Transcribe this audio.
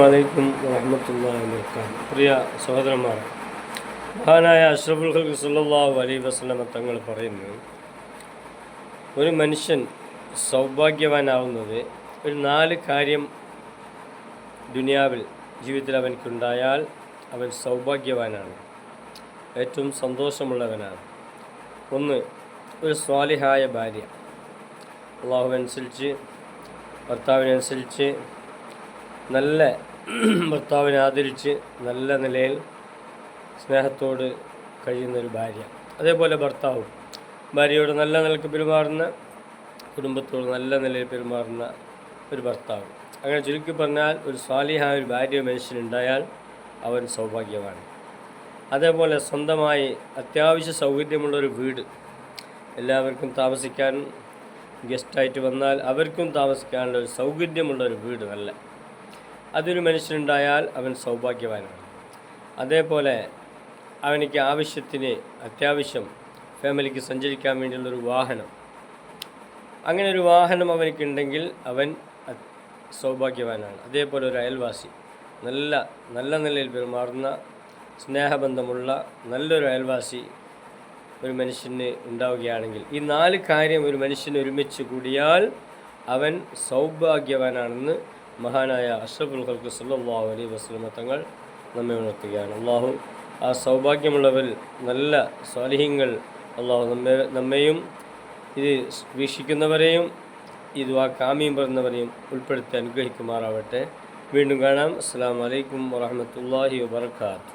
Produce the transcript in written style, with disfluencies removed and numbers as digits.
അലൈക്കും വറഹ്മത്തുള്ളാഹി വബറകാതുഹു. പ്രിയ സഹോദരന്മാർ, മഹാനായ അഷ്റഫുൽ ഖൽഖ് സല്ലല്ലാഹു അലൈഹി വസല്ലമ തങ്ങൾ പറയുന്നു, ഒരു മനുഷ്യൻ സൗഭാഗ്യവാനാവുന്നത് ഒരു 4 കാര്യം ദുനിയാവിൽ ജീവിതത്തിൽ അവനക്കുണ്ടായാൽ അവൻ സൗഭാഗ്യവാനാണ്, ഏറ്റവും സന്തോഷമുള്ളവനാണ്. ഒന്ന്, ഒരു സ്വാലിഹായ ഭാര്യ, അള്ളാഹുവനുസരിച്ച് ഭർത്താവിനനുസരിച്ച് നല്ല ഭർത്താവിനെ ആദരിച്ച് നല്ല നിലയിൽ സ്നേഹത്തോട് കഴിയുന്നൊരു ഭാര്യ. അതേപോലെ ഭർത്താവും ഭാര്യയോട് നല്ല നിലക്ക് പെരുമാറുന്ന, കുടുംബത്തോട് നല്ല നിലയിൽ പെരുമാറുന്ന ഒരു ഭർത്താവ്. അങ്ങനെ ചുരുക്കി പറഞ്ഞാൽ ഒരു സ്വാലിഹായ ഒരു ഭാര്യ മനുഷ്യനുണ്ടായാൽ അവൻ സൗഭാഗ്യവാൻ. അതേപോലെ സ്വന്തമായി അത്യാവശ്യ സൗകര്യമുള്ളൊരു വീട്, എല്ലാവർക്കും താമസിക്കാൻ, ഗസ്റ്റായിട്ട് വന്നാൽ അവർക്കും താമസിക്കാനുള്ള ഒരു സൗകര്യമുള്ളൊരു വീട്, നല്ല അതൊരു മനുഷ്യനുണ്ടായാൽ അവൻ സൗഭാഗ്യവാനാണ്. അതേപോലെ അവനിക്ക് ആവശ്യത്തിന് അത്യാവശ്യം ഫാമിലിക്ക് സഞ്ചരിക്കാൻ വേണ്ടിയുള്ളൊരു വാഹനം, അങ്ങനെ ഒരു വാഹനം അവനിക്കുണ്ടെങ്കിൽ അവൻ സൗഭാഗ്യവാനാണ്. അതേപോലെ ഒരു അയൽവാസി, നല്ല നിലയിൽ പെരുമാറുന്ന, സ്നേഹബന്ധമുള്ള നല്ലൊരു അയൽവാസി ഒരു മനുഷ്യന് ഉണ്ടാവുകയാണെങ്കിൽ, ഈ 4 കാര്യം ഒരു മനുഷ്യന് ഒരുമിച്ച് കൂടിയാൽ അവൻ സൗഭാഗ്യവാനാണെന്ന് മഹാനായ അഷ്റഫുൽ ഖൽഖ് സല്ലല്ലാഹു അലൈഹി വസല്ലമ തങ്ങൾ നമ്മെ ഉണർത്തുകയാണ്. അള്ളാഹു ആ സൗഭാഗ്യമുള്ളവർ, നല്ല സ്വാലിഹീങ്ങൾ, അള്ളാഹു നമ്മെയും ഇത് വീക്ഷിക്കുന്നവരെയും ഈ ദുആ ആമീൻ പറയുന്നവരെയും ഉൾപ്പെടുത്തി അനുഗ്രഹിക്കുമാറാവട്ടെ. വീണ്ടും കാണാം. അസ്സലാമു അലൈക്കും വറഹ്മത്തുള്ളാഹി വബറകാതുഹു.